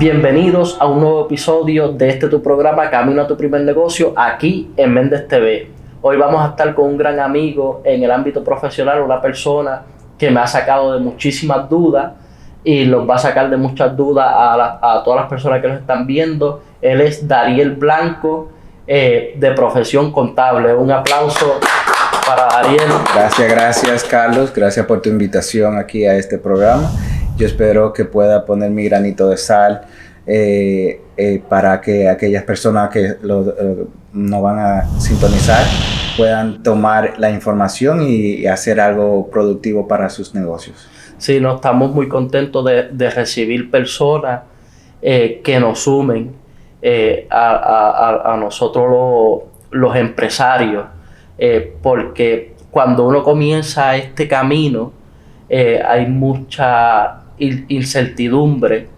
Bienvenidos a un nuevo episodio de tu programa Camino a tu primer negocio aquí en Méndez TV. Hoy vamos a estar con un gran amigo en el ámbito profesional, una persona que me ha sacado de muchísimas dudas y los va a sacar de muchas dudas a todas las personas que nos están viendo. Él es Dariel Blanco, de profesión contable. Un aplauso para Dariel. Gracias Carlos, gracias por tu invitación aquí a este programa. Yo espero que pueda poner mi granito de sal para que aquellas personas que no van a sintonizar puedan tomar la información y hacer algo productivo para sus negocios. Sí, no, estamos muy contentos de recibir personas que nos sumen a nosotros los empresarios, porque cuando uno comienza este camino hay mucha incertidumbre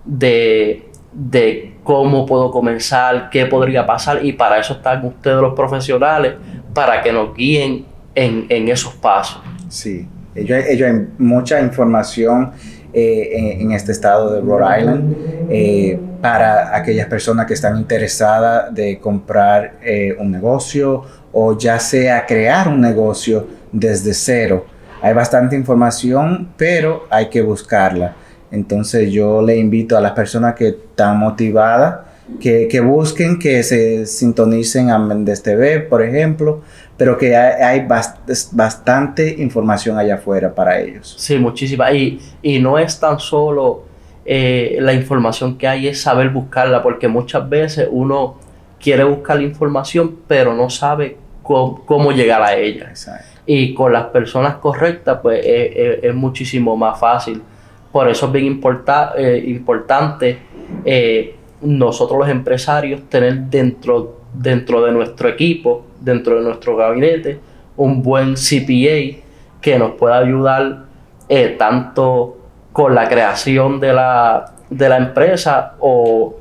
de cómo puedo comenzar, qué podría pasar, y para eso están ustedes los profesionales, para que nos guíen en esos pasos. Sí, ellos hay mucha información en este estado de Rhode Island para aquellas personas que están interesadas de comprar un negocio o ya sea crear un negocio desde cero. Hay bastante información, pero hay que buscarla. Entonces yo le invito a las personas que están motivadas, que busquen, que se sintonicen a Méndez TV, por ejemplo, pero que hay bastante información allá afuera para ellos. Sí, muchísima. Y no es tan solo la información que hay, es saber buscarla, porque muchas veces uno quiere buscar la información, pero no sabe cómo llegar a ella. Exacto. Y con las personas correctas, pues es muchísimo más fácil. Por eso es bien importante nosotros los empresarios tener dentro de nuestro equipo, dentro de nuestro gabinete, un buen CPA que nos pueda ayudar tanto con la creación de la empresa o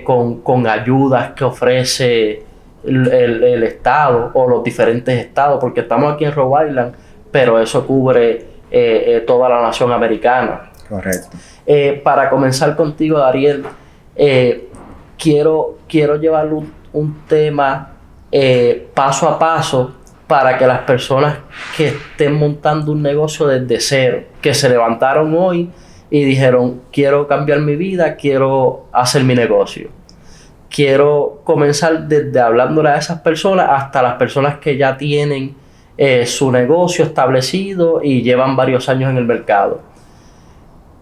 con ayudas que ofrece el estado o los diferentes estados, porque estamos aquí en Rhode Island, pero eso cubre toda la nación americana. Correcto. Para comenzar contigo, Dariel, quiero llevar un tema paso a paso para que las personas que estén montando un negocio desde cero, que se levantaron hoy y dijeron, quiero cambiar mi vida, quiero hacer mi negocio. Quiero comenzar desde hablándole a esas personas hasta las personas que ya tienen su negocio establecido y llevan varios años en el mercado.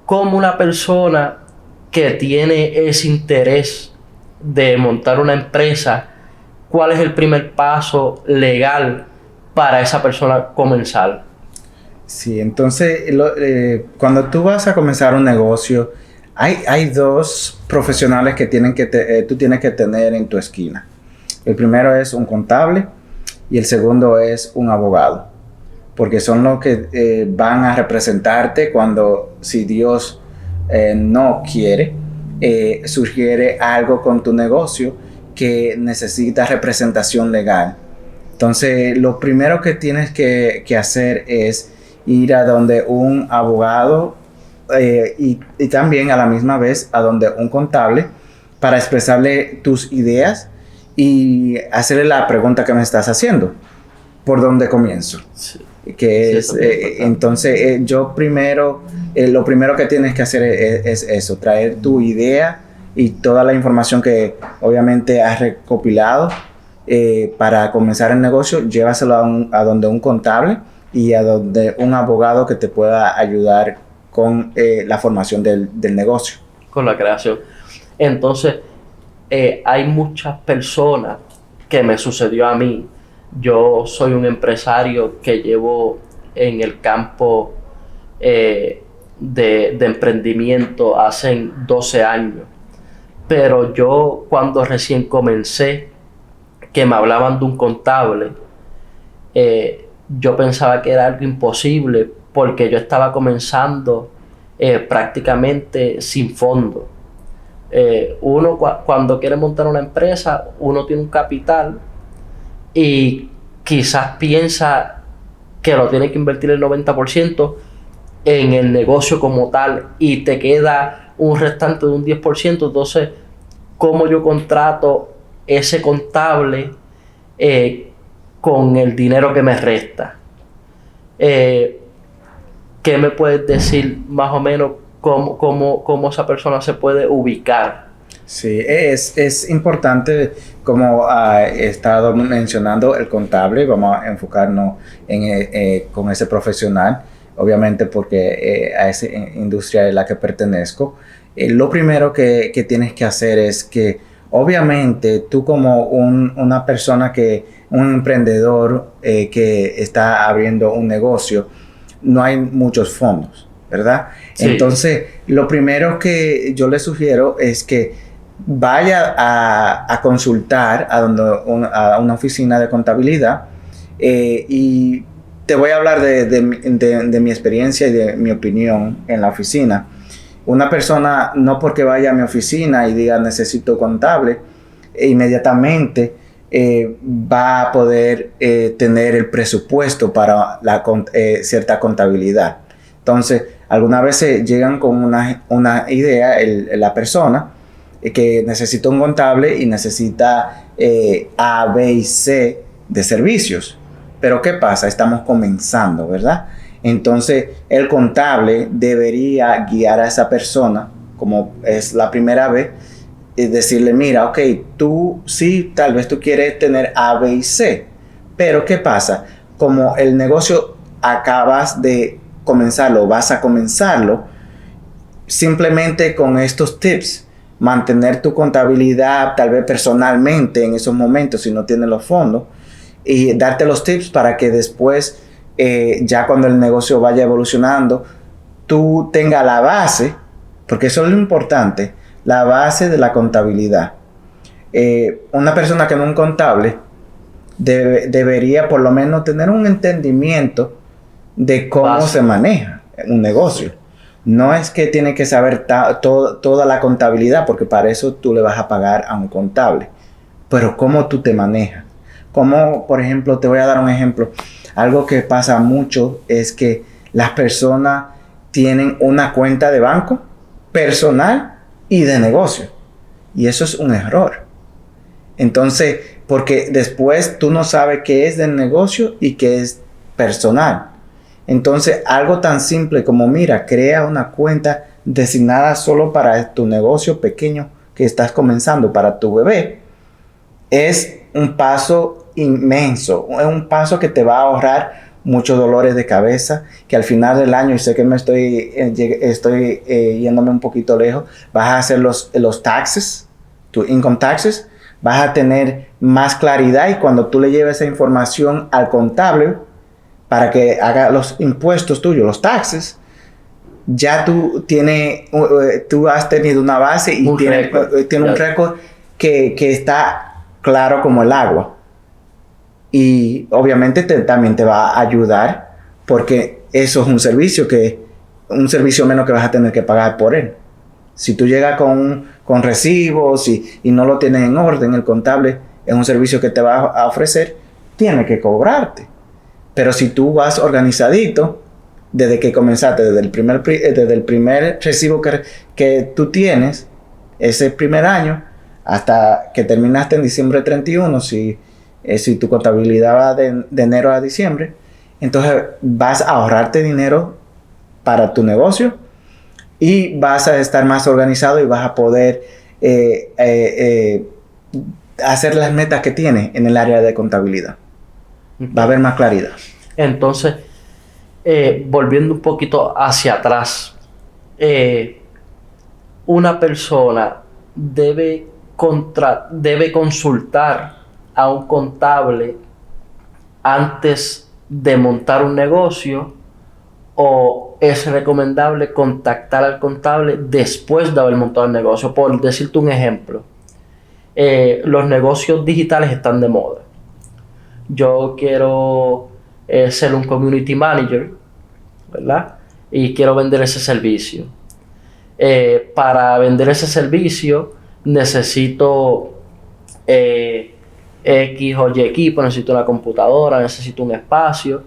Como una persona que tiene ese interés de montar una empresa, ¿cuál es el primer paso legal para esa persona comenzar? Sí, entonces cuando tú vas a comenzar un negocio, hay dos profesionales que tú tienes que tener en tu esquina. El primero es un contable y el segundo es un abogado, porque son los que van a representarte cuando, si Dios no quiere, surgiere algo con tu negocio que necesita representación legal. Entonces, lo primero que tienes que hacer es ir a donde un abogado y también a la misma vez a donde un contable para expresarle tus ideas y hacerle la pregunta que me estás haciendo. ¿Por dónde comienzo? Sí. Que es, entonces yo primero, lo primero que tienes que hacer es eso, traer tu idea y toda la información que obviamente has recopilado para comenzar el negocio. Llévaselo a donde un contable y a donde un abogado que te pueda ayudar con la formación del negocio. Con la creación. Entonces, hay muchas personas que me sucedió a mí. Yo soy un empresario que llevo en el campo de emprendimiento hace 12 años. Pero yo cuando recién comencé, que me hablaban de un contable, yo pensaba que era algo imposible porque yo estaba comenzando prácticamente sin fondo. Uno cuando quiere montar una empresa, uno tiene un capital y quizás piensa que lo tiene que invertir el 90% en el negocio como tal y te queda un restante de un 10%. Entonces, ¿cómo yo contrato ese contable con el dinero que me resta? ¿Qué me puedes decir más o menos cómo esa persona se puede ubicar? Sí, es importante, como ha estado mencionando, el contable. Vamos a enfocarnos con ese profesional, obviamente porque a esa industria es la que pertenezco. Lo primero que tienes que hacer es que, obviamente, tú como una persona un emprendedor que está abriendo un negocio, no hay muchos fondos, ¿verdad? Sí. Entonces, lo primero que yo le sugiero es que vaya a consultar a una oficina de contabilidad, y te voy a hablar de mi experiencia y de mi opinión en la oficina. Una persona, no porque vaya a mi oficina y diga necesito contable, inmediatamente va a poder tener el presupuesto para cierta contabilidad. Entonces, algunas veces llegan con una idea, la persona, que necesita un contable y necesita A, B y C de servicios. Pero ¿qué pasa? Estamos comenzando, ¿verdad? Entonces, el contable debería guiar a esa persona, como es la primera vez, y decirle, mira, ok, tú sí, tal vez tú quieres tener A, B y C. Pero ¿qué pasa? Como el negocio acabas de comenzarlo, vas a comenzarlo, simplemente con estos tips, mantener tu contabilidad tal vez personalmente en esos momentos si no tienes los fondos, y darte los tips para que después, ya cuando el negocio vaya evolucionando, tú tengas la base, porque eso es lo importante, la base de la contabilidad. Una persona que no es un contable debería por lo menos tener un entendimiento de cómo se maneja un negocio. No es que tiene que saber toda la contabilidad, porque para eso tú le vas a pagar a un contable. Pero cómo tú te manejas. Como, por ejemplo, te voy a dar un ejemplo. Algo que pasa mucho es que las personas tienen una cuenta de banco personal y de negocio. Y eso es un error. Entonces, porque después tú no sabes qué es del negocio y qué es personal. Entonces, algo tan simple como, mira, crea una cuenta designada solo para tu negocio pequeño que estás comenzando, para tu bebé, es un paso inmenso, es un paso que te va a ahorrar muchos dolores de cabeza, que al final del año, y sé que me estoy yéndome un poquito lejos, vas a hacer los taxes, tu income taxes, vas a tener más claridad, y cuando tú le lleves esa información al contable para que haga los impuestos tuyos, los taxes, ya tú has tenido una base y tienes un récord que está claro como el agua. Y obviamente también te va a ayudar, porque eso es un servicio menos que vas a tener que pagar por él. Si tú llegas con recibos y no lo tienes en orden, el contable es un servicio que te va a ofrecer, tiene que cobrarte. Pero si tú vas organizadito, desde que comenzaste, desde el primer recibo que tú tienes, ese primer año, hasta que terminaste en diciembre 31, si tu contabilidad va de enero a diciembre, entonces vas a ahorrarte dinero para tu negocio y vas a estar más organizado y vas a poder hacer las metas que tienes en el área de contabilidad. Va a haber más claridad. Entonces, volviendo un poquito hacia atrás, una persona debe consultar a un contable antes de montar un negocio, o es recomendable contactar al contable después de haber montado el negocio. Por decirte un ejemplo, los negocios digitales están de moda. Yo quiero ser un community manager, ¿verdad? Y quiero vender ese servicio. Para vender ese servicio necesito X o Y equipo, necesito una computadora, necesito un espacio.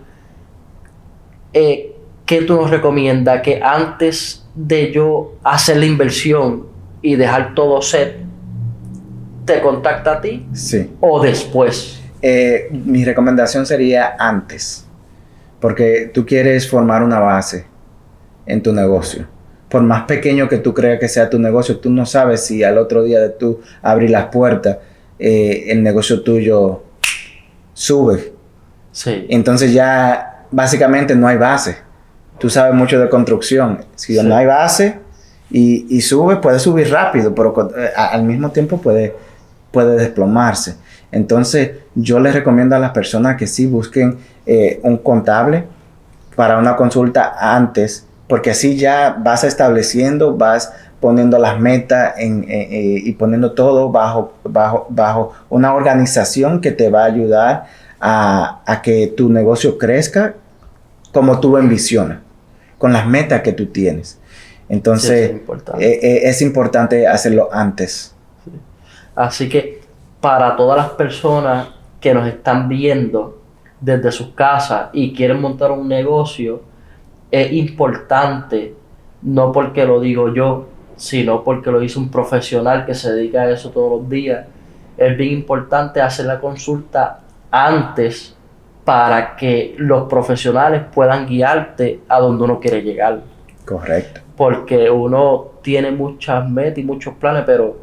¿Qué tú nos recomiendas? Que antes de yo hacer la inversión y dejar todo set, ¿te contacta a ti? Sí. ¿O después? Mi recomendación sería antes, porque tú quieres formar una base en tu negocio. Por más pequeño que tú creas que sea tu negocio, tú no sabes si al otro día de tú abrir las puertas, el negocio tuyo sube. Sí. Entonces ya básicamente no hay base. Tú sabes mucho de construcción. Si Sí. no hay base y sube, puede subir rápido, pero al mismo tiempo puede desplomarse. Entonces yo les recomiendo a las personas que sí busquen un contable para una consulta antes, porque así ya vas estableciendo, vas poniendo las metas y poniendo todo bajo una organización que te va a ayudar a que tu negocio crezca como tú lo envisionas, con las metas que tú tienes. Entonces, Sí, importante. es importante hacerlo antes. Así que para todas las personas que nos están viendo desde sus casas y quieren montar un negocio, es importante, no porque lo digo yo, sino porque lo dice un profesional que se dedica a eso todos los días. Es bien importante hacer la consulta antes para que los profesionales puedan guiarte a donde uno quiere llegar. Correcto. Porque uno tiene muchas metas y muchos planes, pero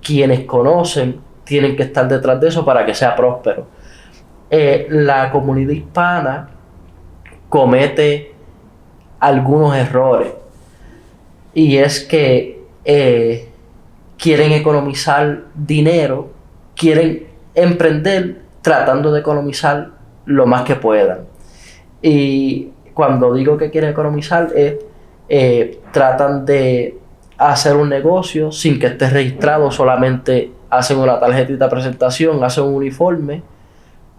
quienes conocen tienen que estar detrás de eso para que sea próspero. La comunidad hispana comete algunos errores y es que quieren economizar dinero, quieren emprender tratando de economizar lo más que puedan. Y cuando digo que quieren economizar es tratan de hacer un negocio sin que esté registrado, solamente hacen una tarjetita de presentación, hacen un uniforme,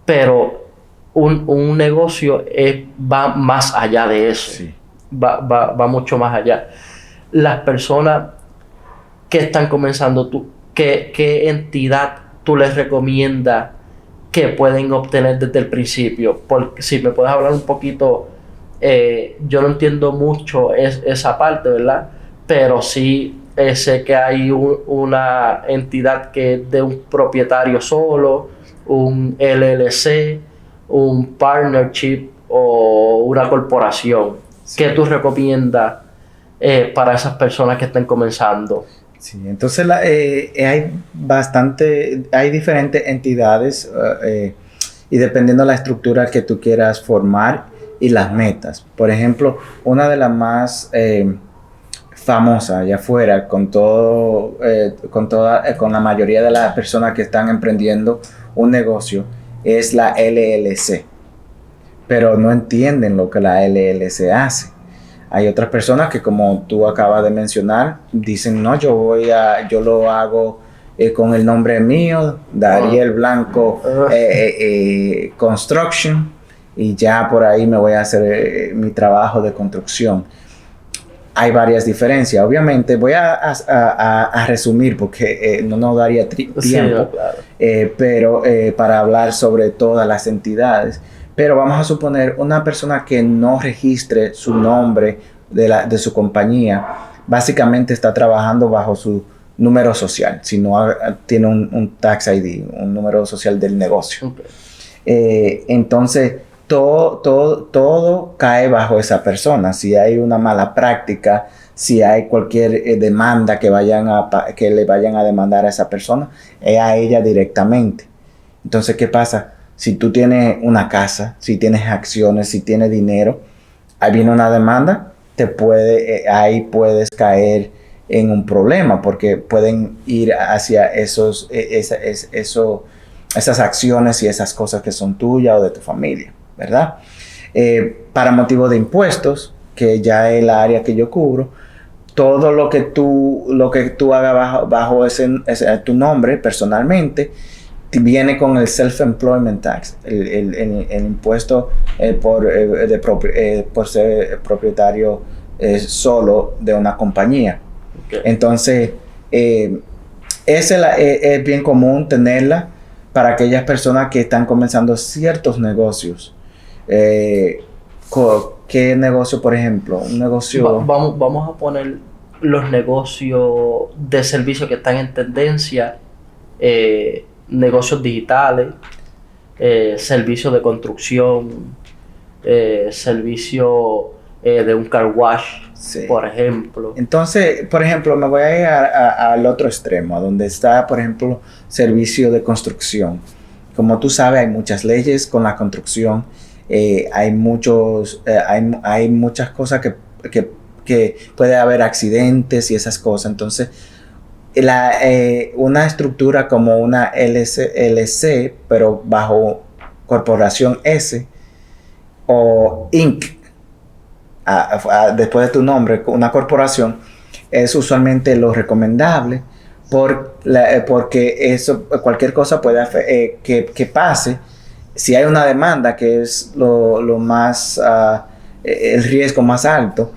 pero un negocio va más allá de eso. Sí. Va mucho más allá. Las personas que están comenzando, ¿qué entidad tú les recomiendas que pueden obtener desde el principio? Porque si me puedes hablar un poquito, yo no entiendo mucho esa parte, ¿verdad? Pero sí sé que hay una entidad que es de un propietario solo, un LLC, un partnership o una corporación. Sí. ¿Qué tú recomiendas para esas personas que están comenzando? Sí, entonces hay diferentes entidades y dependiendo de la estructura que tú quieras formar y las metas. Por ejemplo, una de las más famosas allá afuera, con la mayoría de las personas que están emprendiendo un negocio, es la LLC. Pero no entienden lo que la LLC hace. Hay otras personas que, como tú acabas de mencionar, dicen, no, yo lo hago con el nombre mío, Dariel Blanco Construction, y ya por ahí me voy a hacer mi trabajo de construcción. Hay varias diferencias. Obviamente voy a resumir porque no nos daría tiempo, Sí, no, claro. pero para hablar sobre todas las entidades. Pero vamos a suponer una persona que no registre su nombre de su compañía, básicamente está trabajando bajo su número social, si no tiene un tax ID, un número social del negocio. Okay. Entonces, todo cae bajo esa persona. Si hay una mala práctica, si hay cualquier demanda que le vayan a demandar a esa persona, es a ella directamente. Entonces, ¿qué pasa? Si tú tienes una casa, si tienes acciones, si tienes dinero, ahí viene una demanda, ahí puedes caer en un problema porque pueden ir hacia esas acciones y esas cosas que son tuyas o de tu familia, ¿verdad? Para motivos de impuestos, que ya es el área que yo cubro, todo lo que tú hagas bajo tu nombre personalmente, viene con el self-employment tax, el impuesto por ser propietario solo de una compañía. Okay. Entonces, es bien común tenerla para aquellas personas que están comenzando ciertos negocios. ¿Qué negocio, por ejemplo? Un negocio... Vamos a poner los negocios de servicio que están en tendencia, negocios digitales, servicios de construcción, servicio de un car wash, Sí. por ejemplo. Entonces, por ejemplo, me voy a ir al otro extremo, a donde está, por ejemplo, servicio de construcción. Como tú sabes, hay muchas leyes con la construcción, hay muchas cosas que puede haber accidentes y esas cosas. Entonces, una estructura como una LC, pero bajo corporación S o Inc., después de tu nombre, una corporación, es usualmente lo recomendable porque eso, cualquier cosa puede que pase. Si hay una demanda, que es lo más, el riesgo más alto,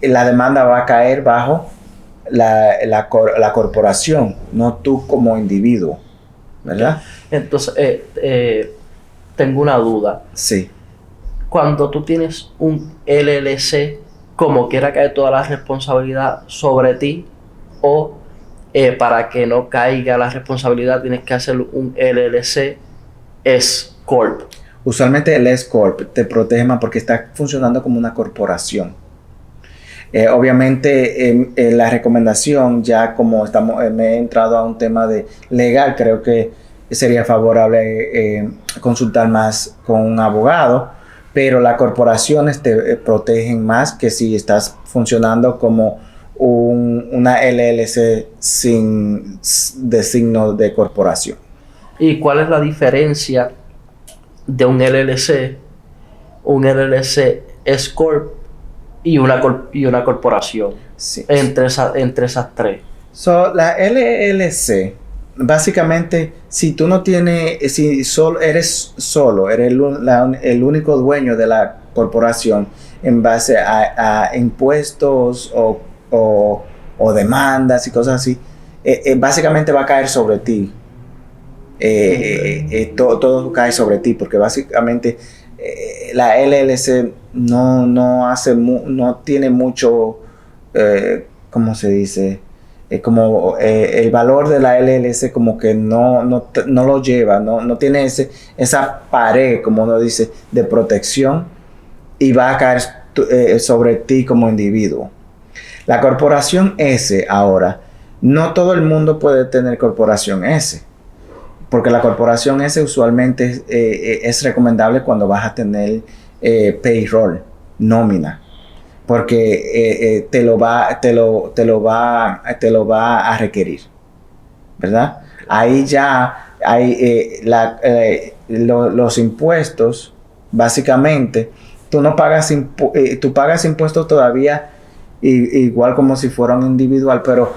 la demanda va a caer bajo la corporación, no tú como individuo, ¿verdad? Entonces, tengo una duda. Sí. Cuando tú tienes un LLC, como quiera cae toda la responsabilidad sobre ti, o para que no caiga la responsabilidad tienes que hacer un LLC S Corp. Usualmente el S Corp te protege más porque está funcionando como una corporación. Obviamente la recomendación, ya como me he entrado a un tema de legal, creo que sería favorable consultar más con un abogado, pero las corporaciones te protegen más que si estás funcionando como una LLC sin de signo de corporación. ¿Y cuál es la diferencia de un LLC S Corp y una corporación? Sí. Entre esas tres. La LLC, básicamente, si tú no tienes, si eres el único dueño de la corporación en base a impuestos o demandas y cosas así, básicamente va a caer sobre ti. Todo cae sobre ti porque básicamente la LLC no tiene mucho, ¿cómo se dice? Como el valor de la LLC como que no lo lleva, no tiene esa pared, como uno dice, de protección, y va a caer sobre ti como individuo. La corporación S ahora, no todo el mundo puede tener corporación S, porque la corporación S usualmente es recomendable cuando vas a tener payroll, nómina, porque te lo va a requerir, ¿verdad? Ahí ya hay los impuestos, básicamente, tú pagas impuestos todavía igual como si fuera un individual, pero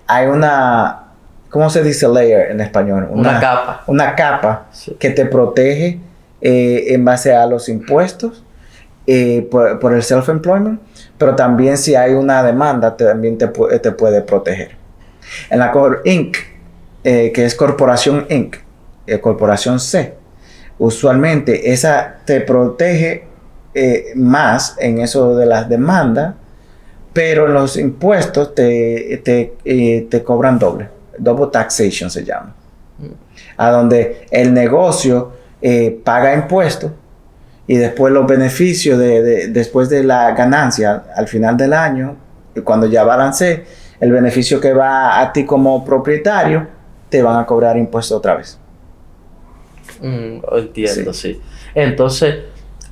hay una, ¿cómo se dice layer en español? Una capa. Una capa, sí, que te protege en base a los impuestos, por el self-employment, pero también si hay una demanda, también te puede proteger. En la Inc., que es Corporación Inc., Corporación C, usualmente esa te protege más en eso de las demandas, pero los impuestos te cobran double taxation se llama, a donde el negocio paga impuestos y después los beneficios después de la ganancia al final del año, cuando ya balancee, el beneficio que va a ti como propietario, te van a cobrar impuestos otra vez. Entiendo, sí. Entonces,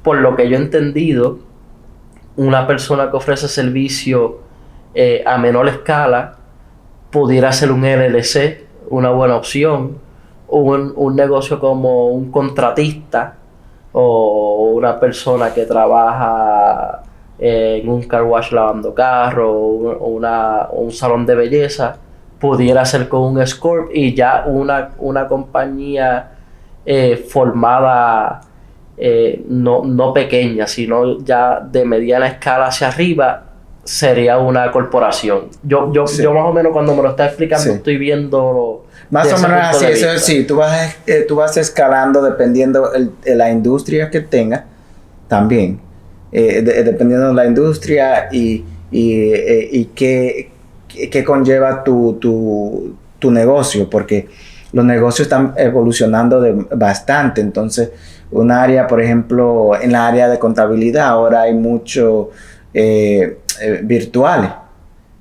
por lo que yo he entendido, una persona que ofrece servicio a menor escala pudiera ser un LLC, una buena opción, un negocio como un contratista o una persona que trabaja en un car wash lavando carros o un salón de belleza, pudiera ser con un S Corp, y ya una compañía formada, no pequeña, sino ya de mediana escala hacia arriba, sería una corporación. Yo más o menos cuando me lo está explicando, sí, estoy viendo más o menos así. Eso sí, tú vas escalando dependiendo de la industria que tengas. también, dependiendo de la industria y qué conlleva tu negocio, porque los negocios están evolucionando bastante. Entonces, un área, por ejemplo, en la área de contabilidad, ahora hay mucho virtuales.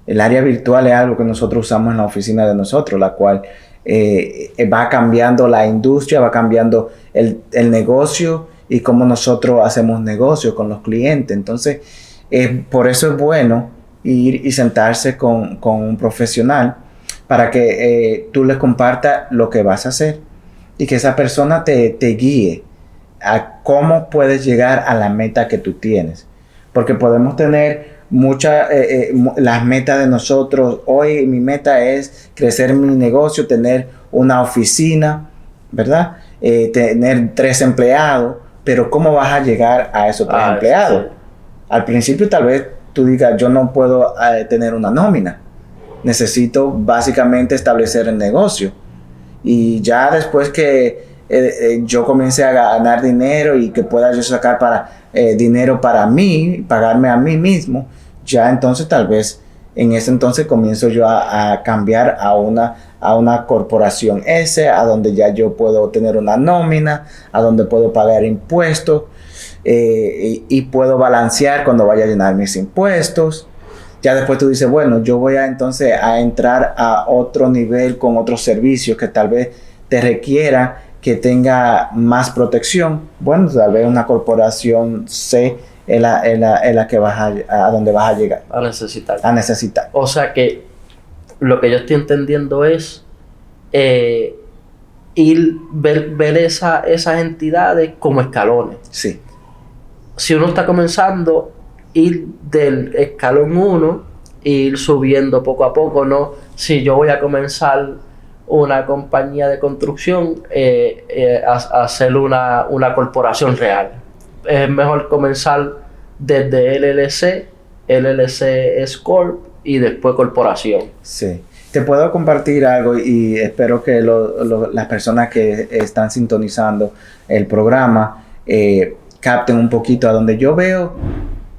El área virtual es algo que nosotros usamos en la oficina de nosotros, la cual va cambiando la industria, va cambiando el negocio y cómo nosotros hacemos negocios con los clientes. Entonces, por eso es bueno ir y sentarse con un profesional para que tú le compartas lo que vas a hacer y que esa persona te guíe a cómo puedes llegar a la meta que tú tienes. Porque podemos tener las metas de nosotros. Hoy mi meta es crecer mi negocio, tener una oficina, ¿verdad? Tener 3 empleados, pero ¿cómo vas a llegar a esos 3 empleados? Sí. Al principio tal vez tú digas, yo no puedo tener una nómina. Necesito básicamente establecer el negocio. Y ya después que yo comience a ganar dinero y que pueda yo sacar dinero para mí, pagarme a mí mismo, ya entonces tal vez en ese entonces comienzo yo a cambiar a una corporación a donde ya yo puedo tener una nómina, a donde puedo pagar impuestos y puedo balancear cuando vaya a llenar mis impuestos. Ya después tú dices, bueno, yo voy entonces a entrar a otro nivel con otros servicios que tal vez te requiera que tenga más protección. Bueno, tal vez una corporación C es la que a donde vas a llegar. A necesitar. A necesitar. O sea que lo que yo estoy entendiendo es ver esas entidades como escalones. Sí. Si uno está comenzando, ir del escalón 1 e ir subiendo poco a poco, ¿no? Si yo voy a comenzar una compañía de construcción, a hacer una corporación real. Es mejor comenzar desde LLC es Corp y después corporación. Sí. Te puedo compartir algo y espero que las personas que están sintonizando el programa capten un poquito a donde yo veo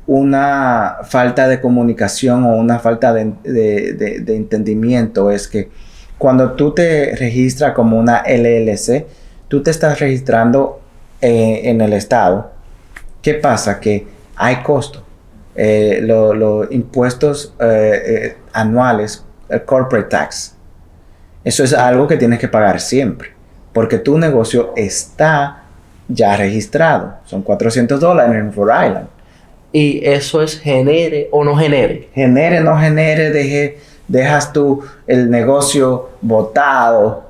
una falta de comunicación o una falta de entendimiento. Es que cuando tú te registras como una LLC, tú te estás registrando en el estado. ¿Qué pasa? Que hay costos. Los impuestos anuales, el corporate tax, eso es algo que tienes que pagar siempre, porque tu negocio está ya registrado. Son $400 en Rhode Island. Y eso es genere o no genere. Genere, no genere, dejas tú el negocio botado.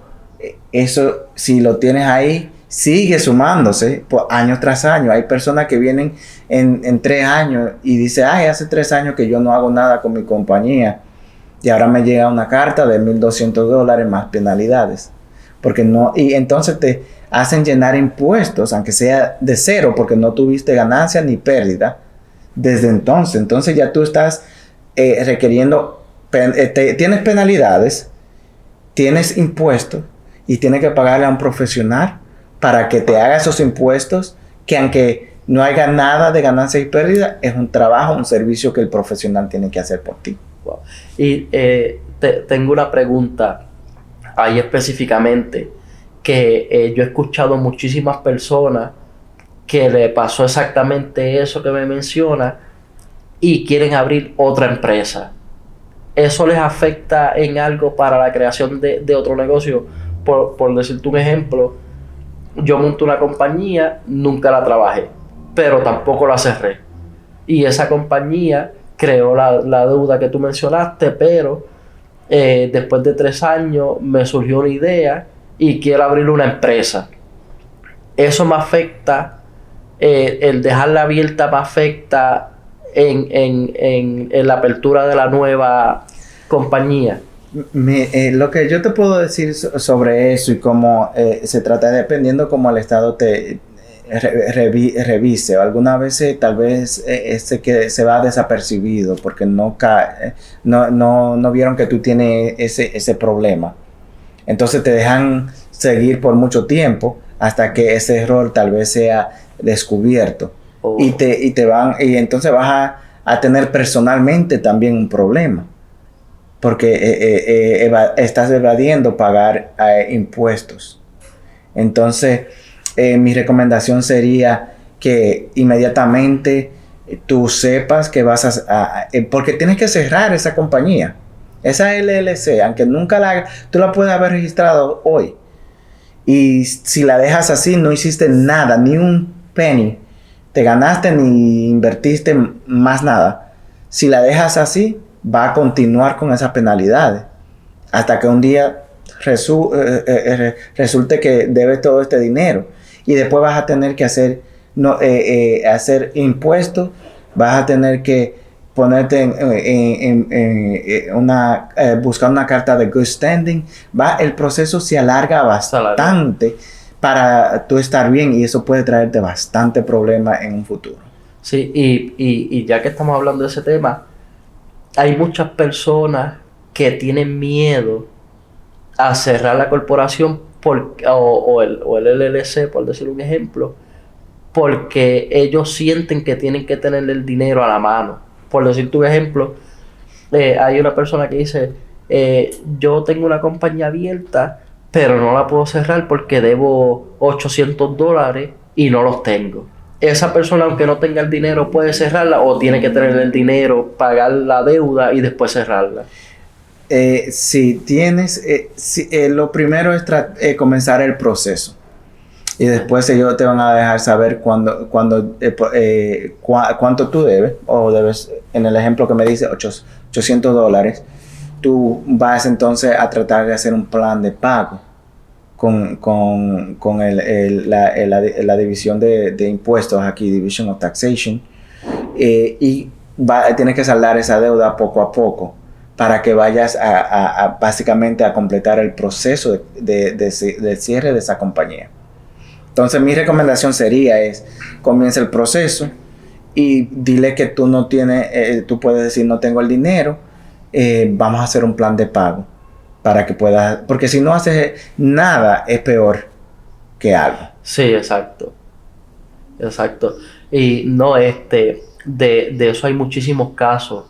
Eso, si lo tienes ahí, sigue sumándose por año tras año. Hay personas que vienen en 3 años y dicen, hace 3 años que yo no hago nada con mi compañía y ahora me llega una carta de $1,200 más penalidades. Porque no, y entonces te hacen llenar impuestos, aunque sea de 0, porque no tuviste ganancia ni pérdida desde entonces. Entonces ya tú estás requiriendo, tienes penalidades, tienes impuestos y tienes que pagarle a un profesional para que te haga esos impuestos, que aunque no haya nada de ganancia y pérdida, es un trabajo, un servicio que el profesional tiene que hacer por ti. Wow. Y tengo una pregunta ahí específicamente, que yo he escuchado muchísimas personas que le pasó exactamente eso que me menciona y quieren abrir otra empresa. ¿Eso les afecta en algo para la creación de otro negocio? Por decirte un ejemplo, yo monté una compañía, nunca la trabajé, pero tampoco la cerré. Y esa compañía creó la deuda que tú mencionaste, pero después de 3 años me surgió una idea y quiero abrir una empresa. Eso me afecta, el dejarla abierta me afecta en la apertura de la nueva compañía. Lo que yo te puedo decir sobre eso y cómo se trata, dependiendo cómo el Estado te revise. Algunas veces tal vez que se va desapercibido porque no vieron que tú tienes ese problema. Entonces te dejan seguir por mucho tiempo hasta que ese error tal vez sea descubierto. y entonces vas a tener personalmente también un problema. Porque estás evadiendo pagar impuestos. Entonces, mi recomendación sería que inmediatamente tú sepas que vas porque tienes que cerrar esa compañía. Esa LLC, aunque tú la puedes haber registrado hoy. Y si la dejas así, no hiciste nada, ni un penny. Te ganaste ni invertiste más nada. Si la dejas así, va a continuar con esas penalidades. Hasta que un día resulte que debes todo este dinero. Y después vas a tener que hacer impuestos. Vas a tener que ponerte buscar una carta de good standing. El proceso se alarga bastante para tú estar bien, y eso puede traerte bastante problema en un futuro. Sí, y ya que estamos hablando de ese tema, hay muchas personas que tienen miedo a cerrar la corporación o el LLC, por decir un ejemplo, porque ellos sienten que tienen que tener el dinero a la mano. Por decirte un ejemplo, hay una persona que dice, yo tengo una compañía abierta, pero no la puedo cerrar porque debo $800 y no los tengo. Esa persona, aunque no tenga el dinero, puede cerrarla, o tiene que tener el dinero, pagar la deuda y después cerrarla. Si tienes, lo primero es comenzar el proceso. Y después ellos te van a dejar saber cuánto tú debes, o debes, en el ejemplo que me dice, $800. Tú vas entonces a tratar de hacer un plan de pago con la división de impuestos aquí, Division of Taxation, y tienes que saldar esa deuda poco a poco para que vayas básicamente a completar el proceso de cierre de esa compañía. Entonces mi recomendación sería comienza el proceso y dile que tú no tienes, tú puedes decir no tengo el dinero, vamos a hacer un plan de pago para que puedas, porque si no haces nada es peor que algo. Sí, exacto. Y no, de eso hay muchísimos casos,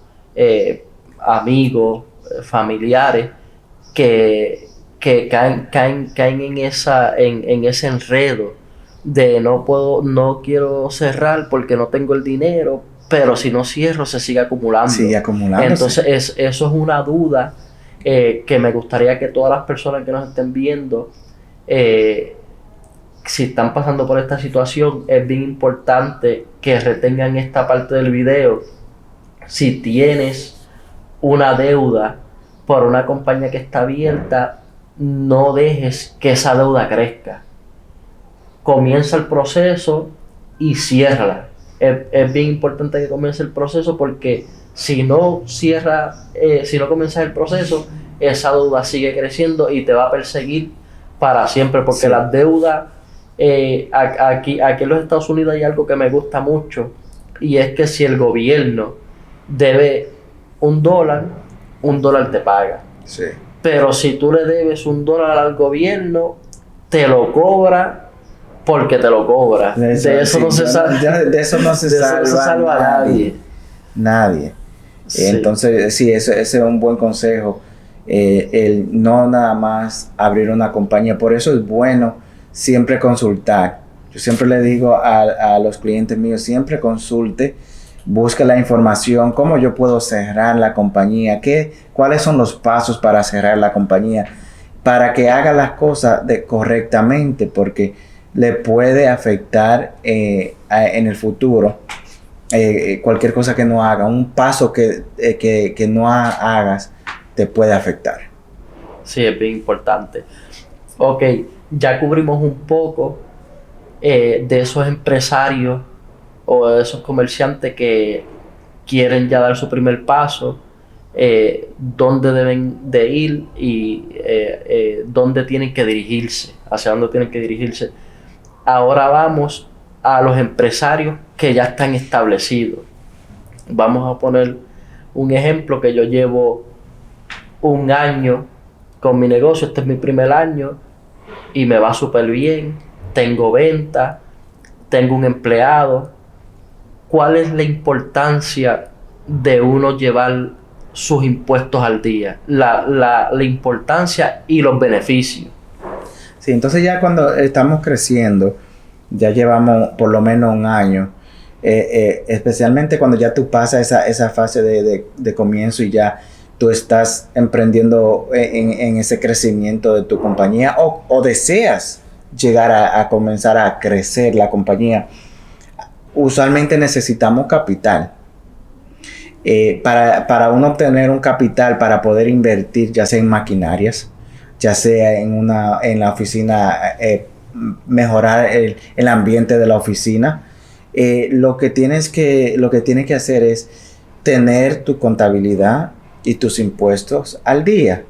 amigos, familiares que caen en ese enredo de no quiero cerrar porque no tengo el dinero, pero si no cierro se sigue acumulando. Entonces eso es una duda que me gustaría que todas las personas que nos estén viendo, si están pasando por esta situación, es bien importante que retengan esta parte del video. Si tienes una deuda por una compañía que está abierta, no dejes que esa deuda crezca. Comienza el proceso y ciérrala. Es bien importante que comience el proceso, porque si no comienzas el proceso, esa deuda sigue creciendo y te va a perseguir para siempre, porque sí. Las deudas, aquí en los Estados Unidos hay algo que me gusta mucho, y es que si el gobierno debe $1 te paga. Sí. Pero si tú le debes $1 al gobierno, te lo cobra porque te lo cobra. De eso no se salva nadie. Nadie. Sí. Entonces, sí, ese es un buen consejo. El no nada más abrir una compañía. Por eso es bueno siempre consultar. Yo siempre le digo a los clientes míos, siempre consulte, busque la información, cómo yo puedo cerrar la compañía, cuáles son los pasos para cerrar la compañía, para que haga las cosas correctamente, porque le puede afectar en el futuro cualquier cosa que no haga, un paso que no hagas te puede afectar. Sí, es bien importante. Ok, ya cubrimos un poco de esos empresarios o de esos comerciantes que quieren ya dar su primer paso, dónde deben de ir y dónde tienen que dirigirse, hacia dónde tienen que dirigirse. Ahora vamos a los empresarios que ya están establecidos. Vamos a poner un ejemplo, que yo llevo 1 año con mi negocio, este es mi primer año y me va súper bien, tengo venta, tengo un empleado, ¿cuál es la importancia de uno llevar sus impuestos al día? La importancia y los beneficios. Sí, entonces ya cuando estamos creciendo, ya llevamos por lo menos un año, especialmente cuando ya tú pasas esa fase de comienzo y ya tú estás emprendiendo en ese crecimiento de tu compañía o deseas llegar a comenzar a crecer la compañía, usualmente necesitamos capital. Para uno obtener un capital para poder invertir, ya sea en maquinarias, ya sea en la oficina, mejorar el ambiente de la oficina, lo que tienes que hacer es tener tu contabilidad y tus impuestos al día.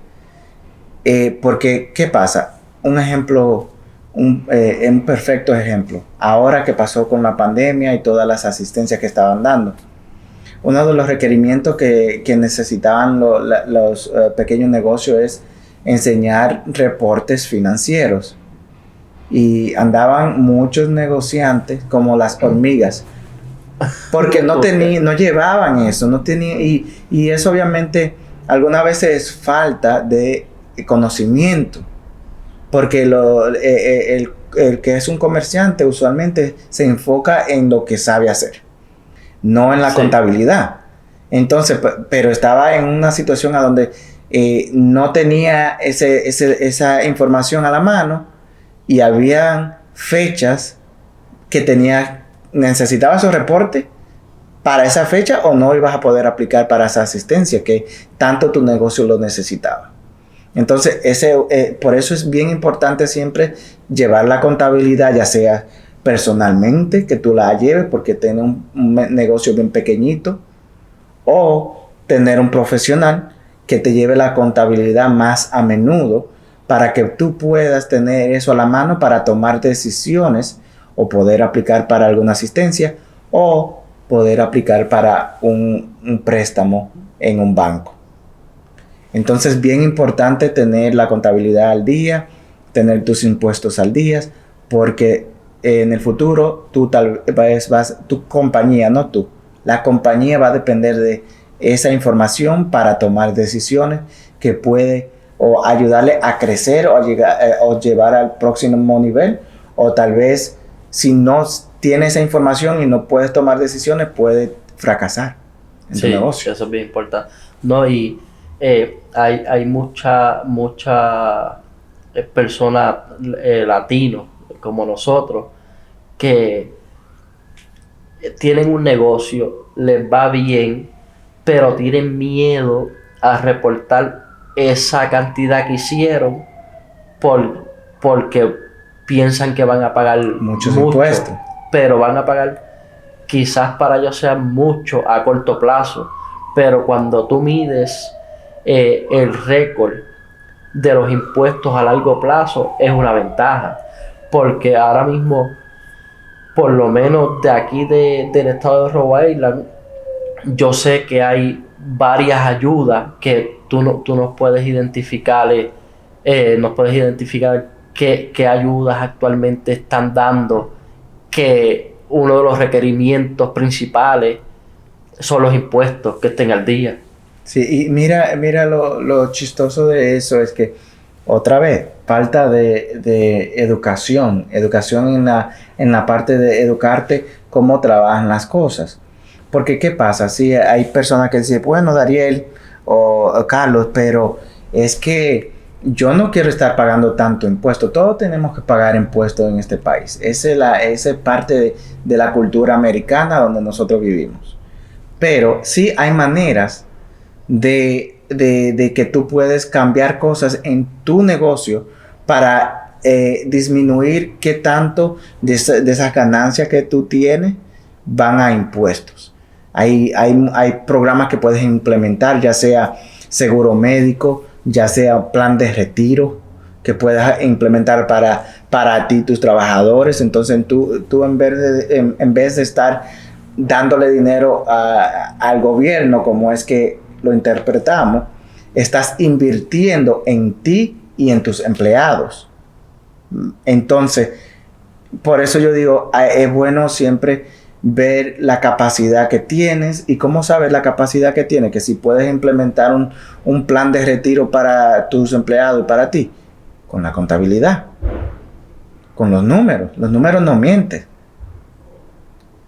Porque, ¿qué pasa? Un ejemplo, un perfecto ejemplo. Ahora que pasó con la pandemia y todas las asistencias que estaban dando, uno de los requerimientos que necesitaban los pequeños negocios es enseñar reportes financieros. Y andaban muchos negociantes como las hormigas, porque no llevaban eso, no tenían, y eso obviamente algunas veces es falta de conocimiento, porque el que es un comerciante usualmente se enfoca en lo que sabe hacer, no en la contabilidad. Entonces, pero estaba en una situación a donde no tenía esa información a la mano, y había fechas que necesitaba esos reportes para esa fecha o no ibas a poder aplicar para esa asistencia que tanto tu negocio lo necesitaba. Entonces, por eso es bien importante siempre llevar la contabilidad, ya sea personalmente, que tú la lleves porque tienes un negocio bien pequeñito, o tener un profesional que te lleve la contabilidad más a menudo para que tú puedas tener eso a la mano para tomar decisiones o poder aplicar para alguna asistencia o poder aplicar para un préstamo en un banco. Entonces, bien importante tener la contabilidad al día, tener tus impuestos al día, porque en el futuro tú tal vez tu compañía, no tú, la compañía va a depender de esa información para tomar decisiones que puede o ayudarle a crecer o llevar al próximo nivel, o tal vez si no tiene esa información y no puedes tomar decisiones, puede fracasar en tu negocio. Eso es bien importante. No, y hay mucha personas latinos como nosotros que tienen un negocio, les va bien, pero tienen miedo a reportar esa cantidad que hicieron porque piensan que van a pagar muchos impuestos, pero van a pagar, quizás para ellos sea mucho a corto plazo, pero cuando tú mides el récord de los impuestos a largo plazo, es una ventaja, porque ahora mismo, por lo menos de aquí del estado de Rhode Island, yo sé que hay varias ayudas que tú nos puedes identificar, qué ayudas actualmente están dando, que uno de los requerimientos principales son los impuestos que estén al día. Sí, y mira lo chistoso de eso es que, otra vez, falta de educación en la parte de educarte cómo trabajan las cosas. Porque, ¿qué pasa? Si hay personas que dicen, bueno, Dariel o Carlos, pero es que yo no quiero estar pagando tanto impuesto. Todos tenemos que pagar impuestos en este país. Esa es parte de la cultura americana donde nosotros vivimos. Pero sí hay maneras de que tú puedes cambiar cosas en tu negocio para disminuir qué tanto de esas ganancias que tú tienes van a impuestos. Hay programas que puedes implementar, ya sea seguro médico, ya sea plan de retiro, que puedas implementar para ti, tus trabajadores. Entonces tú en vez de estar dándole dinero al gobierno, como es que lo interpretamos, estás invirtiendo en ti y en tus empleados. Entonces, por eso yo digo, es bueno siempre ver la capacidad que tienes. ¿Y cómo sabes la capacidad que tienes? Que si puedes implementar un plan de retiro para tus empleados y para ti, con la contabilidad, con los números no mienten.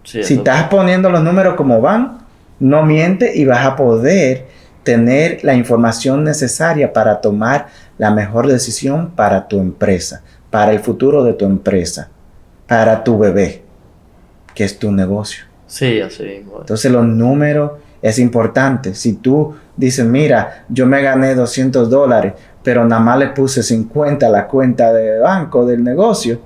Sí, Si estás poniendo los números como van, no miente y vas a poder tener la información necesaria para tomar la mejor decisión para tu empresa, para el futuro de tu empresa, para tu bebé, que es tu negocio. Sí, así mismo. Entonces los números es importante. Si tú dices, mira, yo me gané $200, pero nada más le puse 50 a la cuenta de banco del negocio,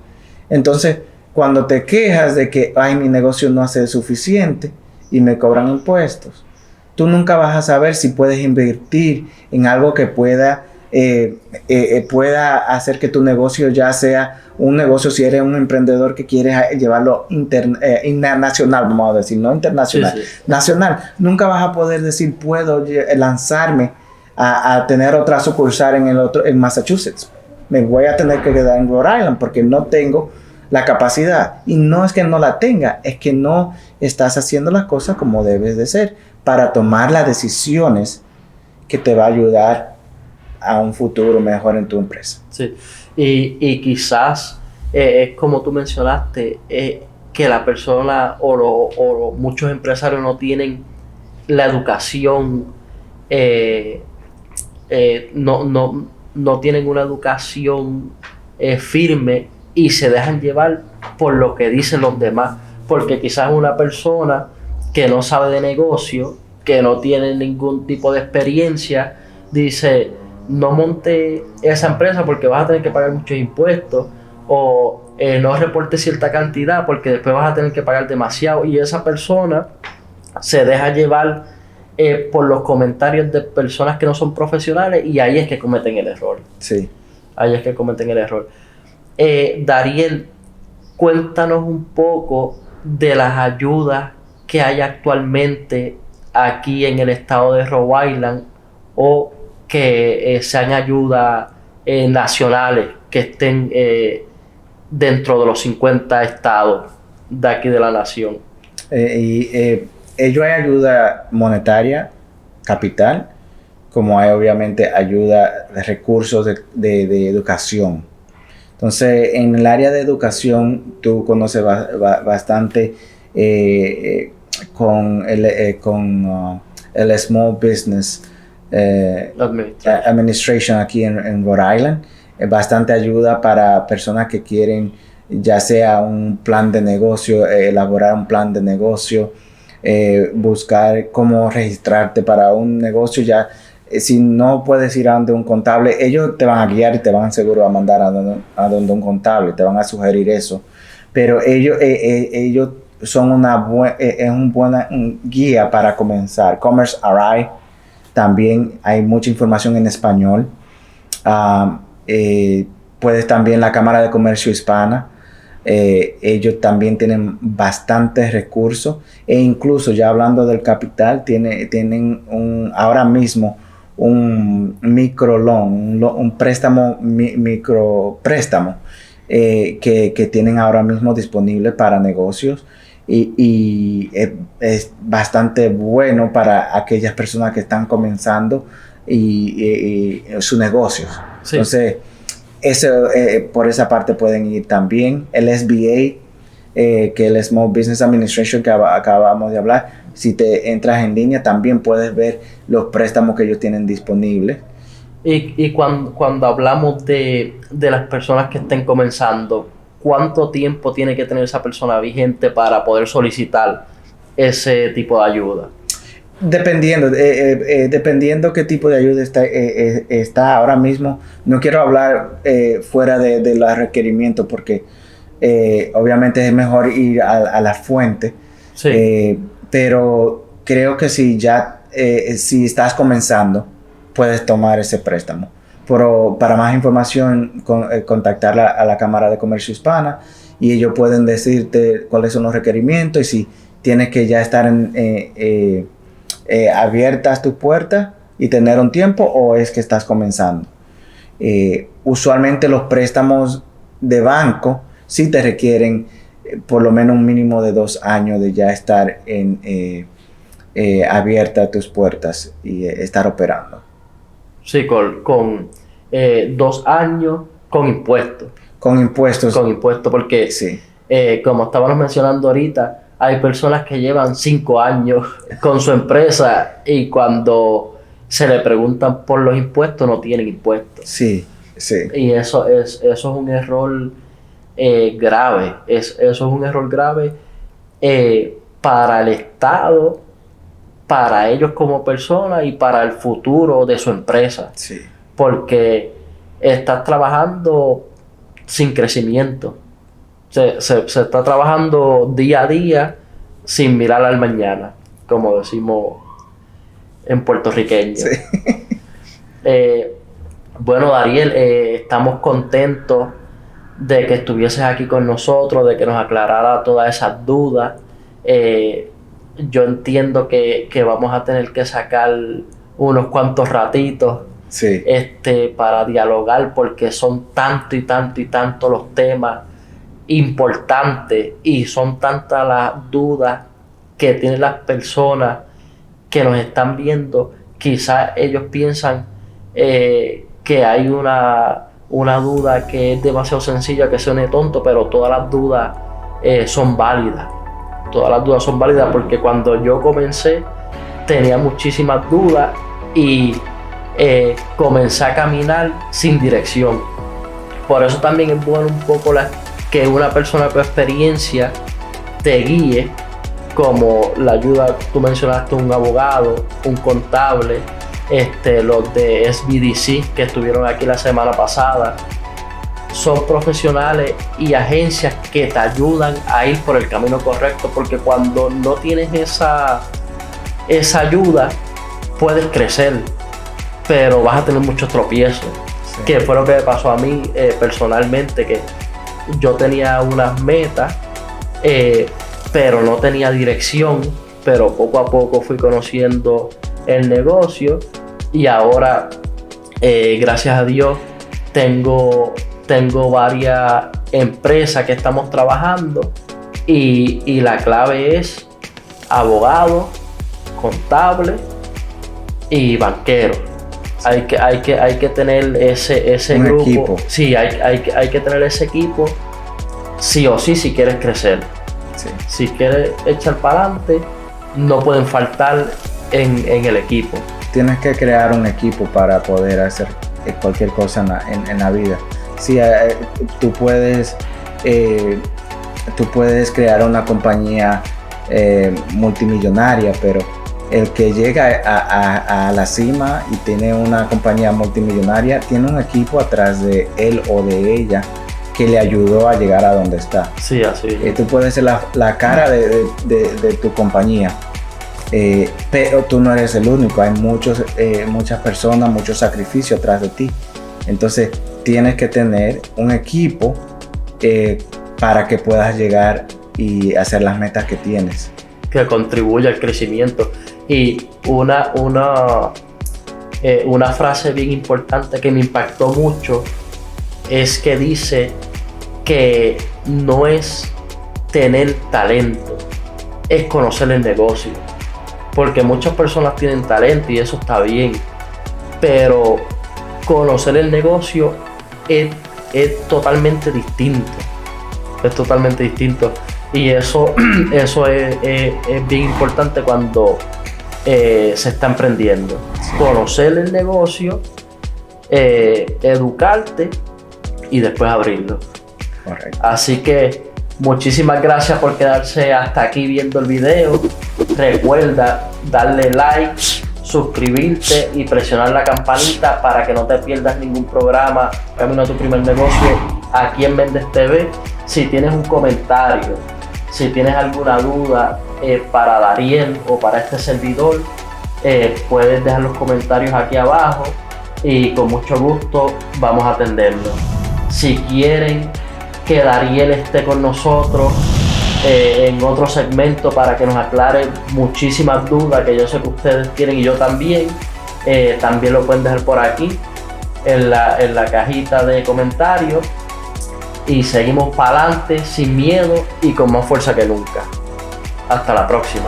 entonces cuando te quejas de que, ay, mi negocio no hace suficiente y me cobran impuestos, tú nunca vas a saber si puedes invertir en algo que pueda hacer que tu negocio ya sea un negocio, si eres un emprendedor que quieres llevarlo nacional, vamos a decir, no internacional, Sí. nacional. Nunca vas a poder decir, puedo lanzarme a tener otra sucursal en Massachusetts. Me voy a tener que quedar en Rhode Island porque no tengo la capacidad. Y no es que no la tenga, es que no estás haciendo las cosas como debes de ser para tomar las decisiones que te va a ayudar a un futuro mejor en tu empresa. Sí, y quizás es como tú mencionaste, que la persona o muchos empresarios no tienen la educación, no tienen una educación firme y se dejan llevar por lo que dicen los demás, porque quizás una persona que no sabe de negocio, que no tiene ningún tipo de experiencia, dice, no monte esa empresa porque vas a tener que pagar muchos impuestos, o no reporte cierta cantidad porque después vas a tener que pagar demasiado, y esa persona se deja llevar por los comentarios de personas que no son profesionales, y ahí es que cometen el error. Sí. Ahí es que cometen el error. Dariel, cuéntanos un poco de las ayudas que hay actualmente aquí en el estado de Rhode Island, o que sean ayudas nacionales que estén dentro de los 50 estados de aquí de la nación. Ello hay ayuda monetaria, capital, como hay obviamente ayuda de recursos de educación. Entonces, en el área de educación, tú conoces bastante con el Small Business Administration aquí en Rhode Island. Bastante ayuda para personas que quieren, ya sea un plan de negocio, elaborar un plan de negocio, buscar cómo registrarte para un negocio. Ya si no puedes ir a donde un contable, ellos te van a guiar y te van seguro a mandar a donde un contable, te van a sugerir eso, pero ellos son una buena guía para comenzar. Commerce RI, también hay mucha información en español. Puedes también la Cámara de Comercio Hispana, ellos también tienen bastantes recursos, e incluso ya hablando del capital, tienen ahora mismo un microloan, un préstamo, micropréstamo que tienen ahora mismo disponible para negocios, y es bastante bueno para aquellas personas que están comenzando y sus negocios. Sí. Entonces, por esa parte pueden ir también. El SBA, que el Small Business Administration que acabamos de hablar, si te entras en línea también puedes ver los préstamos que ellos tienen disponibles. Y cuando hablamos de las personas que estén comenzando, ¿cuánto tiempo tiene que tener esa persona vigente para poder solicitar ese tipo de ayuda? Dependiendo qué tipo de ayuda está ahora mismo. No quiero hablar fuera de los requerimientos porque obviamente es mejor ir a la fuente. Sí. Pero creo que si estás comenzando, puedes tomar ese préstamo. Pero para más información, contactar a la Cámara de Comercio Hispana, y ellos pueden decirte cuáles son los requerimientos y si tienes que ya estar abiertas tus puertas y tener un tiempo, o es que estás comenzando. Usualmente los préstamos de banco sí te requieren por lo menos un mínimo de 2 años de ya estar abierta tus puertas y estar operando. Sí, con 2 años con impuestos. Con impuestos. Con impuestos, porque Sí. Como estábamos mencionando ahorita, hay personas que llevan 5 años con su empresa y cuando se le preguntan por los impuestos no tienen impuestos. Sí, sí. Y eso es un error grave. Eso es un error grave para el Estado, para ellos como personas y para el futuro de su empresa. Sí. Porque estás trabajando sin crecimiento. Se está trabajando día a día sin mirar al mañana, como decimos en puertorriqueño. Sí. Bueno, Dariel, estamos contentos de que estuvieses aquí con nosotros, de que nos aclarara todas esas dudas. Yo entiendo que vamos a tener que sacar unos cuantos ratitos Sí. para dialogar, porque son tanto y tanto y tanto los temas importantes y son tantas las dudas que tienen las personas que nos están viendo. Quizás ellos piensan que hay una duda que es demasiado sencilla, que suene tonto, pero todas las dudas son válidas. Todas las dudas son válidas, porque cuando yo comencé tenía muchísimas dudas y comencé a caminar sin dirección. Por eso también es bueno un poco que una persona con experiencia te guíe, como la ayuda, tú mencionaste un abogado, un contable, los de SBDC que estuvieron aquí la semana pasada. Son profesionales y agencias que te ayudan a ir por el camino correcto, porque cuando no tienes esa ayuda puedes crecer, pero vas a tener muchos tropiezos. Sí. Que fue lo que me pasó a mí personalmente, que yo tenía unas metas, pero no tenía dirección, pero poco a poco fui conociendo el negocio y ahora, gracias a Dios, tengo varias empresas que estamos trabajando y la clave es abogado, contable y banquero. Hay que tener ese un grupo. Equipo. Sí, hay que tener ese equipo, sí o sí, si quieres crecer. Sí. Si quieres echar para adelante, no pueden faltar en el equipo. Tienes que crear un equipo para poder hacer cualquier cosa en la vida. Sí, tú puedes crear una compañía multimillonaria, pero el que llega a la cima y tiene una compañía multimillonaria tiene un equipo atrás de él o de ella que le ayudó a llegar a donde está. Sí, así. Tú puedes ser la cara de tu compañía, pero tú no eres el único. Hay muchas personas, mucho sacrificio atrás de ti. Entonces tienes que tener un equipo para que puedas llegar y hacer las metas que tienes. Que contribuya al crecimiento. Y una frase bien importante que me impactó mucho es que dice que no es tener talento, es conocer el negocio. Porque muchas personas tienen talento y eso está bien, pero conocer el negocio es totalmente distinto. Es totalmente distinto. Y eso es bien importante cuando se está emprendiendo. Sí. Conocer el negocio, educarte y después abrirlo. Correcto. Así que muchísimas gracias por quedarse hasta aquí viendo el video. Recuerda darle like, suscribirte y presionar la campanita para que no te pierdas ningún programa Camino a tu primer negocio aquí en Méndez TV. Si tienes un comentario, si tienes alguna duda para Dariel o para este servidor, puedes dejar los comentarios aquí abajo y con mucho gusto vamos a atenderlo. Si quieren que Dariel esté con nosotros en otro segmento para que nos aclare muchísimas dudas que yo sé que ustedes tienen y yo también, también lo pueden dejar por aquí en la cajita de comentarios. y seguimos para adelante sin miedo y con más fuerza que nunca. Hasta la próxima.